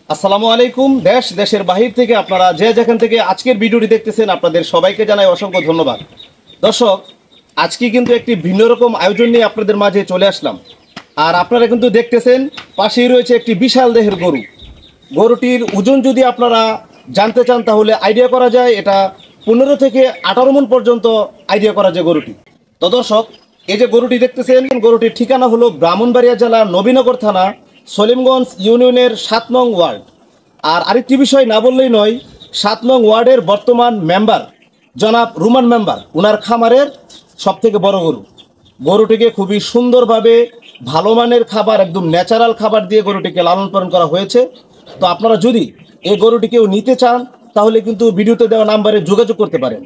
আসসালামু আলাইকুম। দেশের বাহির থেকে আপনারা যে যেখান থেকে আজকের ভিডিওটি দেখতেছেন আপনাদের সবাইকে জানাই অসংখ্য ধন্যবাদ। দর্শক, আজকে কিন্তু একটি ভিন্ন রকম আয়োজন নিয়ে আপনাদের মাঝে চলে আসলাম। আর আপনারা কিন্তু দেখতেছেন পাশেই রয়েছে একটি বিশাল দেহের গরু। গরুটির ওজন যদি আপনারা জানতে চান তাহলে আইডিয়া করা যায় এটা 15 থেকে 18 মণ পর্যন্ত আইডিয়া করা যায় গরুটি। তো দর্শক, এই যে গরুটি দেখতেছেন, গরুটির ঠিকানা হলো ব্রাহ্মণবাড়িয়া জেলা নবীনগর থানা সলিমগঞ্জ ইউনিয়নের 7 নং ওয়ার্ড। আর আরেকটি বিষয় না বললেই নয়, 7 নং ওয়ার্ডের বর্তমান মেম্বার জনাব রুমান মেম্বার, ওনার খামারের সবথেকে বড় গরু। গরুটিকে খুবই সুন্দরভাবে ভালো মানের খাবার, একদম ন্যাচারাল খাবার দিয়ে গরুটিকে লালন পালন করা হয়েছে। তো আপনারা যদি এই গরুটি কেউ নিতে চান তাহলে কিন্তু ভিডিওতে দেওয়া নাম্বারে যোগাযোগ করতে পারেন।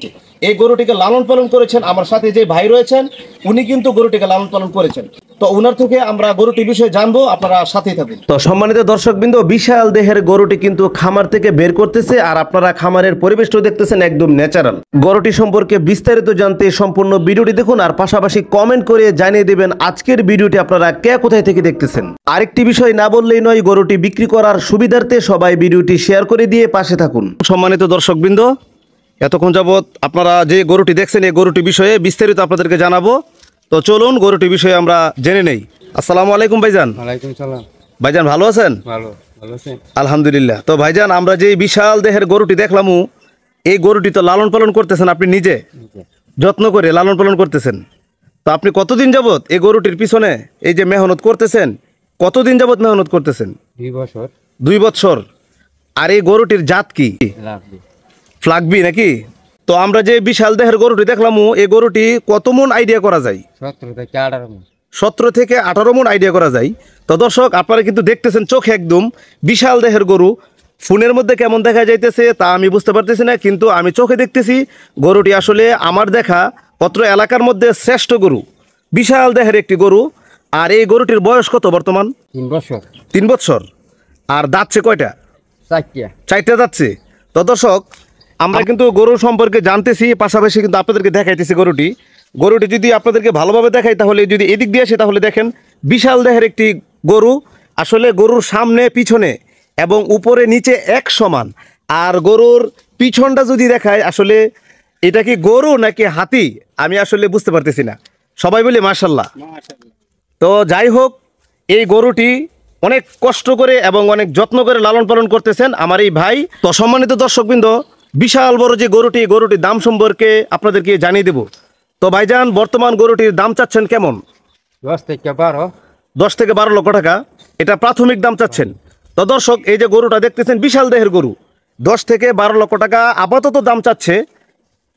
এই গরুটিকে লালন পালন করেছেন আমার সাথে যে ভাই রয়েছেন, উনি কিন্তু গরুটিকে লালন পালন করেছেন। তো ওনার থেকে আমরা গরুটির বিষয়ে জানবো, আপনারা সাথেই থাকুন। তো সম্মানিত দর্শকবৃন্দ, বিশাল দেহের গরুটি কিন্তু খামার থেকে বের করতেছে, আর আপনারা খামারের পরিবেশটা দেখতেছেন একদম ন্যাচারাল। গরুটি সম্পর্কে বিস্তারিত জানতে সম্পূর্ণ ভিডিওটি দেখুন, আর পাশাপাশি কমেন্ট করে জানিয়ে দেবেন আজকের ভিডিওটি আপনারা কে কোথায় থেকে দেখতেছেন। আরেকটি বিষয় না বললেই নয়, গরুটি বিক্রি করার সুবিধার্থে সবাই ভিডিওটি শেয়ার করে দিয়ে পাশে থাকুন। সম্মানিত দর্শকবৃন্দ, এতক্ষণ যাবৎ আপনারা যে গরুটি দেখছেন এই গরুটি বিষয়ে বিস্তারিত আপনাদেরকে জানাবো। তো চলুন গরুটি বিষয়ে আমরা জেনে নেই। আসসালামু আলাইকুম ভাইজান। ওয়ালাইকুম সালাম। ভাইজান ভালো আছেন? ভালো আছেন? আলহামদুলিল্লাহ। তো ভাইজান, আমরা যে বিশাল দেহের গরুটি দেখলামু, এই গরুটি তো লালন পালন করতেছেন আপনি নিজে, যত্ন করে লালন পালন করতেছেন। তো আপনি কতদিন যাবৎ এই গরুটির পিছনে এই যে মেহনত করতেছেন, কতদিন যাবৎ মেহনত করতেছেন? 2 বছর। 2 বছর। আর এই গরুটির জাত কি? ফ্লাগবি নাকি? তো আমরা যে বিশাল দেহের গরুটি দেখলামু, এই গরুটি কত মণ আইডিয়া করা যায়? 17 থেকে 18 মণ। 17 থেকে 18 মণ আইডিয়া করা যায়। তো দর্শক, আপনারা কিন্তু দেখতেছেন চোখে একদম বিশাল দেহের গরু। ফোনের মধ্যে কেমন দেখা যাইতেছে তা আমি বুঝতে পারতেছি না, কিন্তু আমি চোখে দেখতেছি গরুটি আসলে আমার দেখা অত্র এলাকার মধ্যে শ্রেষ্ঠ গরু, বিশাল দেহের একটি গরু। আর এই গরুটির বয়স কত বর্তমান? 3 বছর। 3 বছর। আর দাঁতছে কয়টা? 4টা দাঁতছে। তো দর্শক, আমরা কিন্তু গরু সম্পর্কে জানতেছি, পাশাপাশি কিন্তু আপনাদেরকে দেখাইতেছি গরুটি যদি আপনাদেরকে ভালোভাবে দেখাই তাহলে যদি এদিক দিয়ে আসে তাহলে দেখেন বিশাল দেহের একটি গরু। আসলে গরুর সামনে পিছনে এবং উপরে নিচে এক সমান। আর গরুর পিছনটা যদি দেখায়, আসলে এটা কি গরু নাকি হাতি আমি আসলে বুঝতে পারতেছি না। সবাই বলি মাশাআল্লাহ। তো যাই হোক, এই গরুটি অনেক কষ্ট করে এবং অনেক যত্ন করে লালন পালন করতেছেন আমার এই ভাই। তো সম্মানিত দর্শকবৃন্দ, বিশাল বড় যে গরুটির দাম সম্পর্কে আপনাদেরকে জানিয়ে দেব। তো ভাইজান, বর্তমান গরুটির দাম চাচ্ছেন কেমন? 10 থেকে 12। 10 থেকে 12 লক্ষ টাকা এটা প্রাথমিক দাম চাচ্ছেন। তো দর্শক, এই যে গরুটা দেখতেছেন বিশাল দেহের গরু, 10 থেকে 12 লক্ষ টাকা আপাতত দাম চাচ্ছে।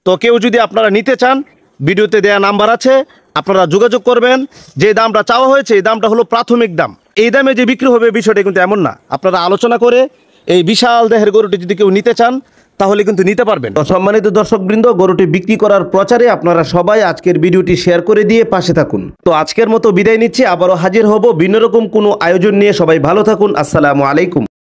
তো কেউ যদি আপনারা নিতে চান, ভিডিওতে দেয়া নাম্বার আছে, আপনারা যোগাযোগ করবেন। যে দামটা চাওয়া হয়েছে এই দামটা হলো প্রাথমিক দাম। এই দামে যে বিক্রি হবে বিষয়টা কিন্তু এমন না। আপনারা আলোচনা করে এই বিশাল দেহের গরুটি যদি কেউ নিতে চান তাহলে কিন্তু নিতে পারবেন। তো সম্মানিত দর্শকবৃন্দ, গরুটি বিক্রি করার প্রচারে আপনারা সবাই আজকের ভিডিওটি শেয়ার করে দিয়ে পাশে থাকুন। তো আজকের মতো বিদায় নিচ্ছি, আবারও হাজির হব ভিন্ন রকম কোনো আয়োজন নিয়ে। সবাই ভালো থাকুন। আসসালামু আলাইকুম।